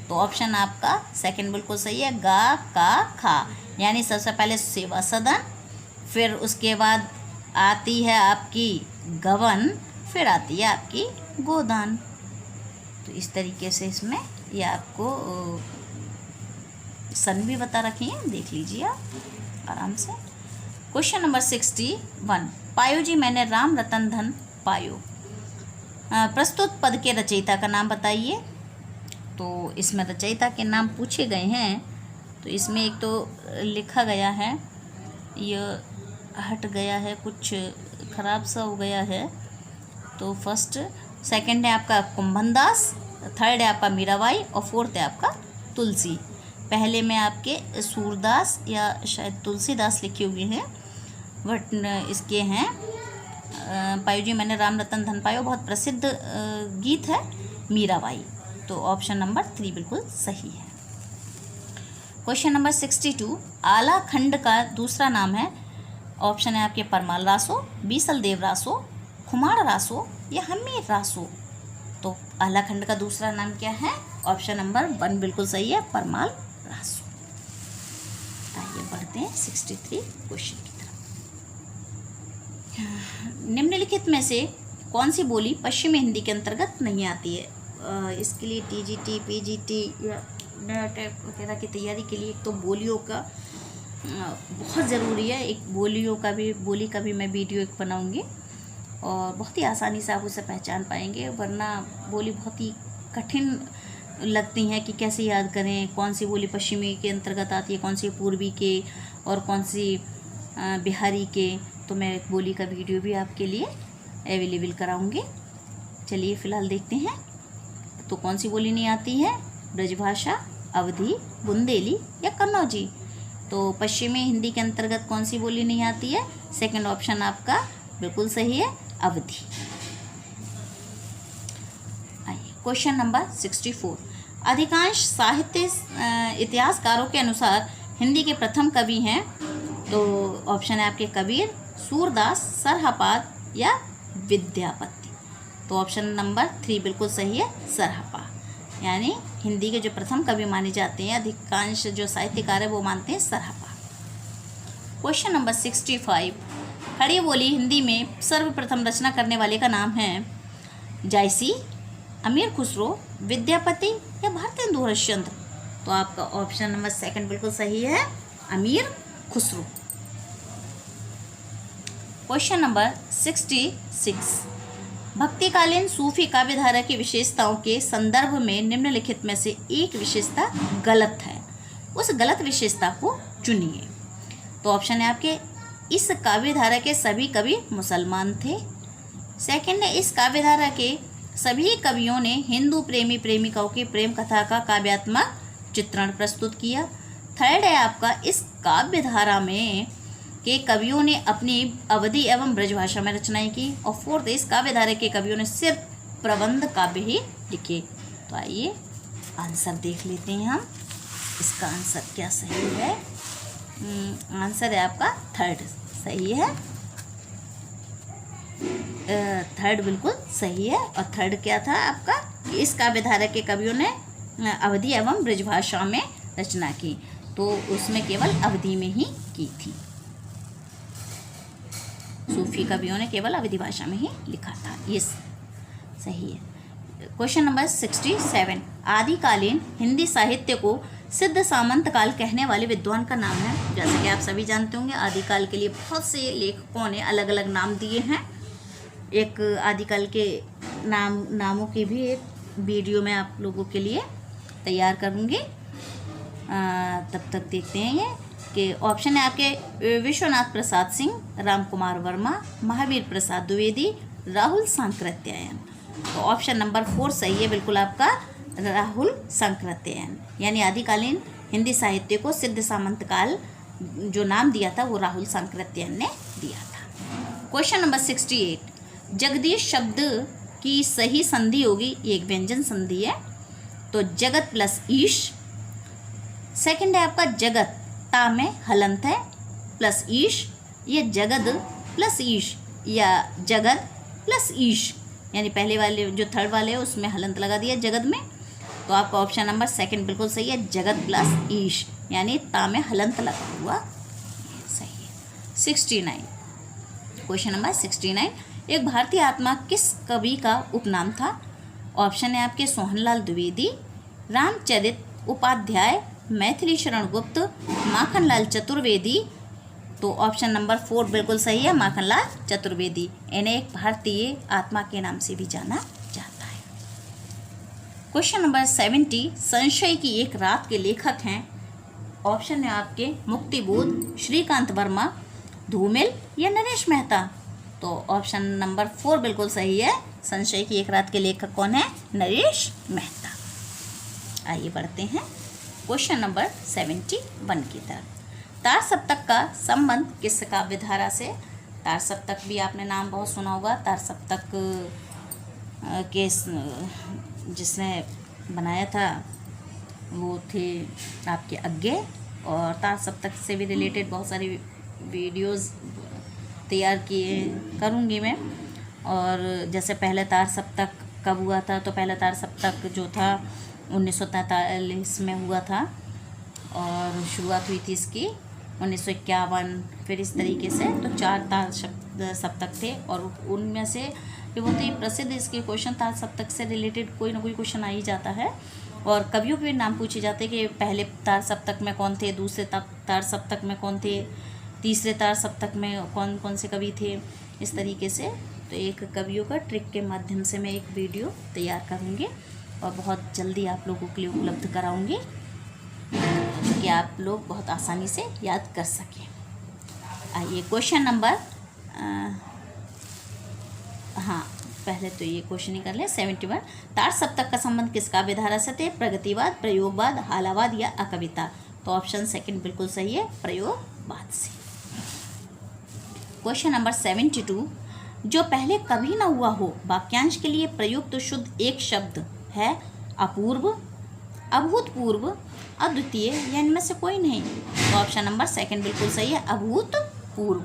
तो ऑप्शन आपका सेकंड बिल्कुल सही है, गा का खा। यानी सबसे पहले सेवा सदन, फिर उसके बाद आती है आपकी गबन, फिर आती है आपकी गोदान। तो इस तरीके से इसमें ये आपको सन भी बता रखे हैं, देख लीजिए आप आराम से। क्वेश्चन नंबर 61, पायो जी मैंने राम रतन धन पायो। प्रस्तुत पद के रचयिता का नाम बताइए। तो इसमें रचयिता के नाम पूछे गए हैं। तो इसमें एक तो लिखा गया है, यह हट गया है, कुछ खराब सा हो गया है। तो फर्स्ट सेकंड है आपका कुंभनदास, थर्ड है आपका मीराबाई और फोर्थ है आपका तुलसी। पहले में आपके सूरदास या शायद तुलसीदास लिखे हुए हैं, बट इसके हैं पायो जी मैंने राम रतन धन पायो, बहुत प्रसिद्ध गीत है मीराबाई। तो ऑप्शन नंबर 3 बिल्कुल सही है। क्वेश्चन नंबर 62, आला खंड का दूसरा नाम है? ऑप्शन है आपके परमाल रासो, बीसल देव रासो, खुमार रासो या हमीर रासो। तो आला खंड का दूसरा नाम क्या है? ऑप्शन नंबर 1 बिल्कुल सही है, परमाल रासो। आइए बढ़ते हैं 63 क्वेश्चन की तरफ। निम्नलिखित में से कौन सी बोली पश्चिमी हिंदी के अंतर्गत नहीं आती है? इसके लिए टीजीटी, पीजीटी या नेट वगैरह की तैयारी के लिए एक तो बोलियों का बहुत ज़रूरी है। एक बोली का भी मैं वीडियो एक बनाऊंगी और बहुत ही आसानी से आप उसे पहचान पाएंगे, वरना बोली बहुत ही कठिन लगती हैं कि कैसे याद करें, कौन सी बोली पश्चिमी के अंतर्गत आती है, कौन सी पूर्वी के और कौन सी बिहारी के। तो मैं एक बोली का वीडियो भी आपके लिए अवेलेबल कराऊंगी। चलिए फ़िलहाल देखते हैं तो कौन सी बोली नहीं आती है? ब्रजभाषा, अवधी, बुंदेली या कन्नौजी। तो पश्चिमी हिंदी के अंतर्गत कौन सी बोली नहीं आती है? सेकंड ऑप्शन आपका बिल्कुल सही है, अवधी। आइए क्वेश्चन नंबर 64, अधिकांश साहित्य इतिहासकारों के अनुसार हिंदी के प्रथम कवि हैं? तो ऑप्शन है आपके कबीर, सूरदास, सरहपाद या विद्यापति। तो ऑप्शन नंबर 3 बिल्कुल सही है, सरहपा। यानी हिंदी के जो प्रथम कवि माने जाते हैं, अधिकांश जो साहित्यकार है वो मानते हैं सराफा। क्वेश्चन नंबर 65, खड़ी बोली हिंदी में सर्वप्रथम रचना करने वाले का नाम है जायसी, अमीर खुसरो, विद्यापति या भारतेंदु हरिश्चंद्र। तो आपका ऑप्शन नंबर सेकंड बिल्कुल सही है, अमीर खुसरो। क्वेश्चन नंबर 66, भक्तिकालीन सूफी काव्यधारा की विशेषताओं के संदर्भ में निम्नलिखित में से एक विशेषता गलत है, उस गलत विशेषता को चुनिए। तो ऑप्शन है आपके, इस काव्यधारा के सभी कवि मुसलमान थे। सेकंड है, इस काव्यधारा के सभी कवियों ने हिंदू प्रेमी प्रेमिकाओं की प्रेम कथा का काव्यात्मक चित्रण प्रस्तुत किया। थर्ड है आपका, इस काव्यधारा में के कवियों ने अपनी अवधी एवं ब्रजभाषा में रचनाएं की। और फोर्थ, इस काव्यधारा के कवियों ने सिर्फ प्रबंध काव्य ही लिखे। तो आइए आंसर देख लेते हैं हम, इसका आंसर क्या सही है। आंसर है आपका थर्ड सही है, थर्ड बिल्कुल सही है। और थर्ड क्या था आपका, कि इस काव्यधारा के कवियों ने अवधी एवं ब्रजभाषा में रचना की, तो उसमें केवल अवधी में ही की थी। सूफी कवियों ने केवल अवधी भाषा में ही लिखा था, ये सही है। क्वेश्चन नंबर 67, आदिकालीन हिंदी साहित्य को सिद्ध सामंत काल कहने वाले विद्वान का नाम है। जैसे कि आप सभी जानते होंगे, आदिकाल के लिए बहुत से लेखकों ने अलग अलग नाम दिए हैं। एक आदिकाल के नामों की भी एक वीडियो मैं आप लोगों के लिए तैयार करूँगी। तब तक देखते हैं ये कि ऑप्शन है आपके विश्वनाथ प्रसाद सिंह, राम कुमार वर्मा, महावीर प्रसाद द्विवेदी, राहुल सांकृत्यायन। तो ऑप्शन नंबर 4 सही है बिल्कुल आपका, राहुल सांकृत्यायन। यानी आदिकालीन हिंदी साहित्य को सिद्ध सामंत काल जो नाम दिया था वो राहुल सांकृत्यायन ने दिया था। क्वेश्चन नंबर 68, जगदीश शब्द की सही संधि होगी, ये एक व्यंजन संधि है, तो जगत प्लस ईश। सेकंड है आपका जगत, ता में हलंत है प्लस ईश, ये जगद प्लस ईश या जगद प्लस ईश, यानी पहले वाले जो थर्ड वाले है उसमें हलंत लगा दिया जगद में। तो आपका ऑप्शन नंबर सेकंड बिल्कुल सही है, जगत प्लस ईश, यानी ता में हलंत लगा हुआ सही है। 69, क्वेश्चन नंबर 69, एक भारतीय आत्मा किस कवि का उपनाम था। ऑप्शन है आपके सोहनलाल द्विवेदी, रामचरित उपाध्याय, मैथिली शरण गुप्त, माखनलाल चतुर्वेदी। तो ऑप्शन नंबर 4 बिल्कुल सही है, माखनलाल चतुर्वेदी। इन्हें एक भारतीय आत्मा के नाम से भी जाना जाता है। क्वेश्चन नंबर 70, संशय की एक रात के लेखक हैं। ऑप्शन है आपके मुक्तिबोध, श्रीकांत वर्मा, धूमिल या नरेश मेहता। तो ऑप्शन नंबर 4 बिल्कुल सही है, संशय की एक रात के लेखक कौन है, नरेश मेहता। आइए बढ़ते हैं क्वेश्चन नंबर 71 की तरफ। तार सप्तक का संबंध किस काव्यधारा से। तार सप्तक भी आपने नाम बहुत सुना होगा। तार सप्तक के जिसने बनाया था वो थे आपके अज्ञे, और तार सप्तक से भी रिलेटेड बहुत सारी वीडियोस तैयार किए करूँगी मैं। और जैसे पहले तार सप्तक कब हुआ था, तो पहला तार सप्तक जो था 1943 में हुआ था, और शुरुआत हुई थी इसकी 1951। फिर इस तरीके से तो 4 तार सप्तक थे, और उनमें से ये बहुत ही प्रसिद्ध इसके क्वेश्चन तार सप्तक से रिलेटेड कोई ना कोई क्वेश्चन आ ही जाता है। और कवियों के भी नाम पूछे जाते हैं कि पहले तार सप्तक में कौन थे, दूसरे तार सप्तक में कौन थे, तीसरे तार सप्तक में कौन कौन से कवि थे, इस तरीके से। तो एक कवियों का ट्रिक के माध्यम से मैं एक वीडियो तैयार करूँगी और बहुत जल्दी आप लोगों के लिए उपलब्ध कराऊँगी कि आप लोग बहुत आसानी से याद कर सकें। आइए क्वेश्चन नंबर पहले तो ये क्वेश्चन ही कर लें। 71, तार सप्तक का संबंध किस काव्यधारा से थे, प्रगतिवाद, प्रयोगवाद, हालावाद या अकविता। तो ऑप्शन सेकंड बिल्कुल सही है, प्रयोगवाद से। क्वेश्चन नंबर 72, जो पहले कभी ना हुआ हो वाक्यांश के लिए प्रयुक्त शुद्ध एक शब्द है, अपूर्व, अभूतपूर्व, अद्वितीय या इनमें से कोई नहीं। तो ऑप्शन नंबर सेकंड बिल्कुल सही है, अभूतपूर्व,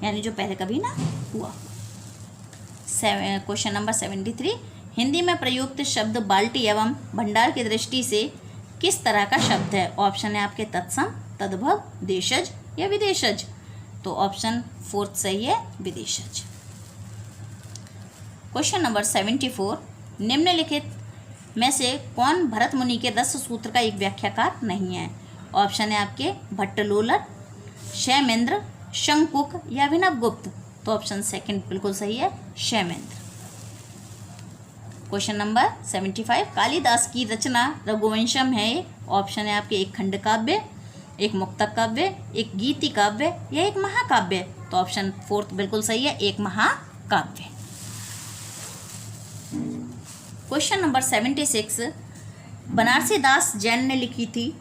यानी जो पहले कभी ना हुआ। क्वेश्चन नंबर 73, हिंदी में प्रयुक्त शब्द बाल्टी एवं भंडार की दृष्टि से किस तरह का शब्द है? ऑप्शन है आपके तत्सम, तद्भव, देशज या विदेशज। तो ऑप्शन 4 सही है, विदेशज। क्वेश्चन नंबर 74, निम्नलिखित में से कौन भरत मुनि के रस सूत्र का एक व्याख्याकार नहीं है? ऑप्शन है आपके भट्टलोलट, शैमेंद्र, शंकुक या अभिनवगुप्त। तो ऑप्शन 2 बिल्कुल सही है, शैमेंद्र। क्वेश्चन नंबर 75, कालिदास की रचना रघुवंशम है। ऑप्शन है आपके एक खंड काव्य, एक मुक्तक काव्य, एक गीति काव्य या एक महाकाव्य। तो ऑप्शन 4 बिल्कुल सही है, एक महाकाव्य। क्वेश्चन नंबर 76, बनारसी दास जैन ने लिखी थी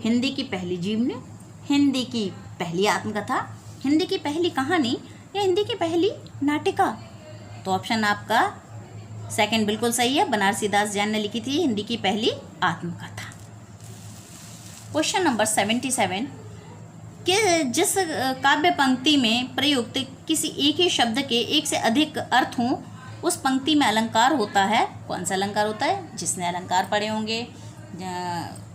हिंदी की पहली जीवनी, हिंदी की पहली आत्मकथा, हिंदी की पहली कहानी या हिंदी की पहली नाटिका। तो ऑप्शन आपका 2 बिल्कुल सही है, बनारसी दास जैन ने लिखी थी हिंदी की पहली आत्मकथा। क्वेश्चन नंबर 77, कि जिस काव्य पंक्ति में प्रयुक्त किसी एक ही शब्द के एक से अधिक अर्थ हों उस पंक्ति में अलंकार होता है। कौन सा अलंकार होता है? जिसने अलंकार पढ़े होंगे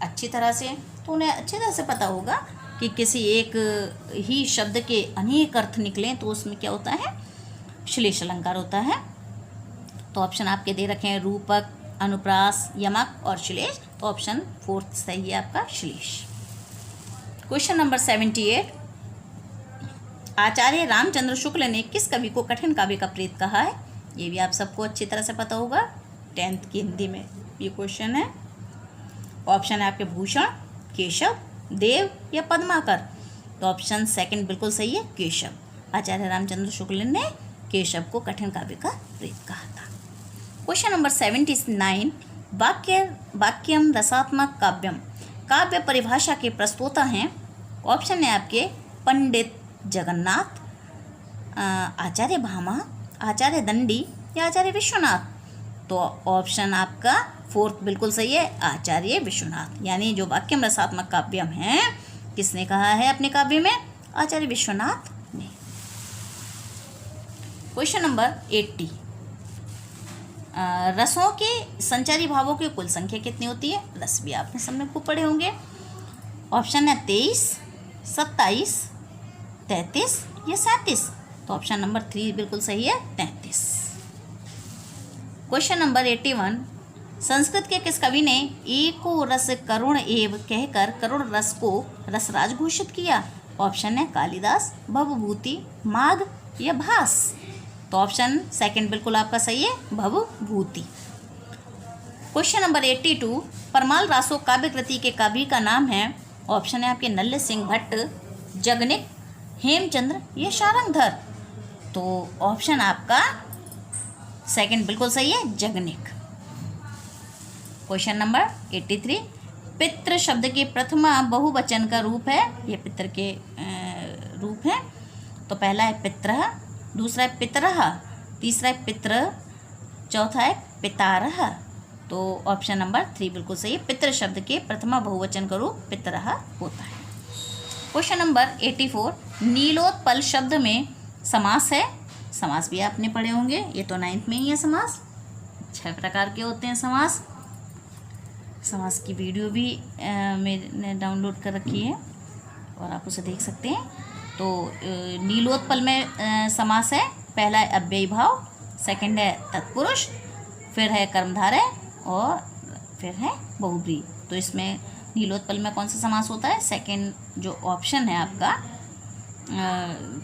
अच्छी तरह से तो उन्हें अच्छी तरह से पता होगा कि किसी एक ही शब्द के अनेक अर्थ निकलें तो उसमें क्या होता है? श्लेष अलंकार होता है। तो ऑप्शन आपके दे रखे हैं रूपक, अनुप्रास, यमक और श्लेष। तो ऑप्शन 4 सही है आपका, श्लेष। क्वेश्चन नंबर 78, आचार्य रामचंद्र शुक्ल ने किस कवि को कठिन काव्य का प्रेत कहा है? ये भी आप सबको अच्छी तरह से पता होगा, 10th की हिंदी में ये क्वेश्चन है। ऑप्शन है आपके भूषण, केशव, देव या पद्माकर। तो ऑप्शन 2 बिल्कुल सही है, केशव। आचार्य रामचंद्र शुक्ल ने केशव को कठिन काव्य का प्रेत कहा था। क्वेश्चन नंबर 79, वाक्यम रसात्मक काव्यम काव्य परिभाषा के प्रस्तोता हैं। ऑप्शन है आपके पंडित जगन्नाथ, आचार्य भामा, आचार्य दंडी या आचार्य विश्वनाथ। तो ऑप्शन आपका 4 बिल्कुल सही है, आचार्य विश्वनाथ। यानी जो वाक्यम रसात्मक काव्यम है किसने कहा है अपने काव्य में? आचार्य विश्वनाथ ने। क्वेश्चन नंबर 80, रसों के संचारी भावों की कुल संख्या कितनी होती है? रस भी आपने सबने खूब पढ़े होंगे। ऑप्शन है 23, 27, 33 या 37। तो ऑप्शन नंबर 3 बिल्कुल सही है, 33। क्वेश्चन नंबर 81, संस्कृत के किस कवि ने एको रस करुण एव कहकर करुण रस को रसराज घोषित किया? ऑप्शन है कालिदास, भवभूति, माघ या भास। तो ऑप्शन 2 बिल्कुल आपका सही है, भवभूति। क्वेश्चन नंबर 82, परमाल रासो काव्य कृति के कवि का नाम है। ऑप्शन है आपके नल्ले सिंह भट्ट, जगनिक, हेमचंद्र या शारंगधर। तो ऑप्शन आपका 2 बिल्कुल सही है, जगनिक। क्वेश्चन नंबर 83, पितृ शब्द के प्रथमा बहुवचन का रूप है, ये पितृ के रूप है। तो पहला है पितरः, दूसरा है पितरः, तीसरा है पितृ, चौथा है पितारः। तो ऑप्शन नंबर 3 बिल्कुल सही है, पितृ शब्द के प्रथमा बहुवचन का रूप पितरः होता है। क्वेश्चन नंबर 84, नीलोत्पल शब्द में समास है। समास भी आपने पढ़े होंगे, ये तो 9th में ही है। समास 6 प्रकार के होते हैं। समास की वीडियो भी मैंने डाउनलोड कर रखी है और आप उसे देख सकते हैं। तो नीलोत्पल में समास है, पहला है अव्ययी भाव, 2 है तत्पुरुष, फिर है कर्मधारय और फिर है बहुब्रीहि। तो इसमें नीलोत्पल में कौन सा समास होता है? 2 जो ऑप्शन है आपका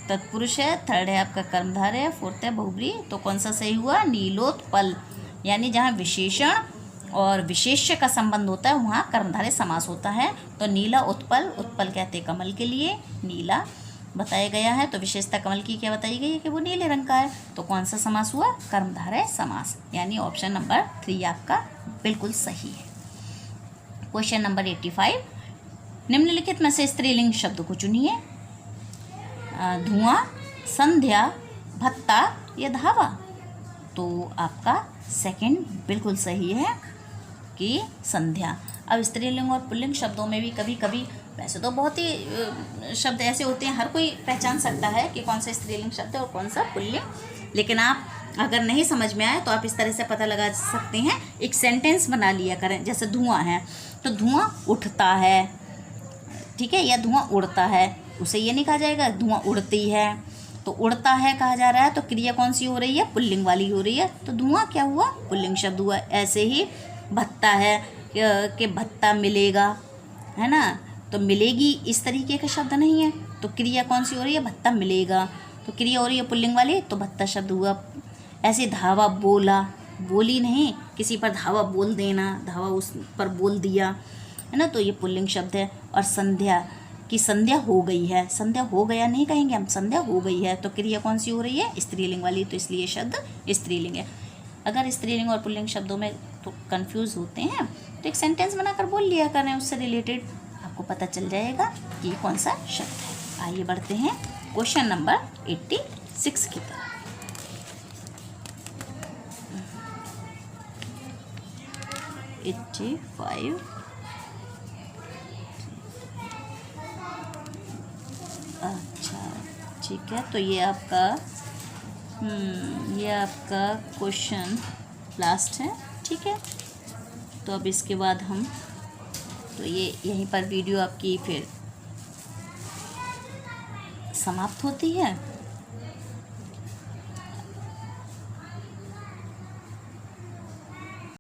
तत्पुरुष है, 3rd है आपका कर्मधारय, 4th है बहुब्रीहि। तो कौन सा सही हुआ? नीलोत्पल। यानी जहाँ विशेषण और विशेष्य का संबंध होता है वहाँ कर्मधारय समास होता है। तो नीला उत्पल, उत्पल कहते हैं कमल के लिए, नीला बताया गया है। तो विशेषता कमल की क्या बताई गई है कि वो नीले रंग का है। तो कौन सा समास हुआ? कर्मधारय समास। यानी ऑप्शन नंबर 3 आपका बिल्कुल सही है। क्वेश्चन नंबर 85, निम्नलिखित में से स्त्रीलिंग शब्द को चुनिए। धुआं, संध्या, भत्ता या धावा। तो आपका 2 बिल्कुल सही है कि संध्या। अब स्त्रीलिंग और पुल्लिंग शब्दों में भी कभी कभी, वैसे तो बहुत ही शब्द ऐसे होते हैं हर कोई पहचान सकता है कि कौन सा स्त्रीलिंग शब्द है और कौन सा पुल्लिंग, लेकिन आप अगर नहीं समझ में आए तो आप इस तरह से पता लगा सकते हैं, एक सेंटेंस बना लिया करें। जैसे धुआं है तो धुआं उठता है, ठीक है, या धुआं उड़ता है, उसे ये नहीं कहा जाएगा धुआं उड़ती है। तो उड़ता है कहा जा रहा है तो क्रिया कौन सी हो रही है, पुल्लिंग वाली हो रही है, तो धुआं क्या हुआ, पुल्लिंग शब्द हुआ। ऐसे ही भत्ता है कि भत्ता मिलेगा, है ना, तो मिलेगी इस तरीके का शब्द नहीं है, तो क्रिया कौन सी हो रही है, भत्ता मिलेगा, तो क्रिया हो रही है पुल्लिंग वाली, तो भत्ता शब्द हुआ। ऐसे धावा बोला, बोली नहीं, किसी पर धावा बोल देना, धावा उस पर बोल दिया, है ना, तो ये पुल्लिंग शब्द है। और संध्या कि संध्या हो गई है, संध्या हो गया नहीं कहेंगे हम, संध्या हो गई है, तो क्रिया कौन सी हो रही है, स्त्रीलिंग वाली, तो इसलिए शब्द स्त्रीलिंग है। अगर स्त्रीलिंग और पुल्लिंग शब्दों में तो कंफ्यूज होते हैं तो एक सेंटेंस बनाकर बोल लिया करें, उससे रिलेटेड आपको पता चल जाएगा कि ये कौन सा शब्द है। आइए बढ़ते हैं क्वेश्चन नंबर 86 की तरफ। 85। अच्छा ठीक है, तो ये आपका क्वेश्चन लास्ट है, ठीक है। तो अब इसके बाद हम तो ये यहीं पर वीडियो आपकी फिर समाप्त होती है।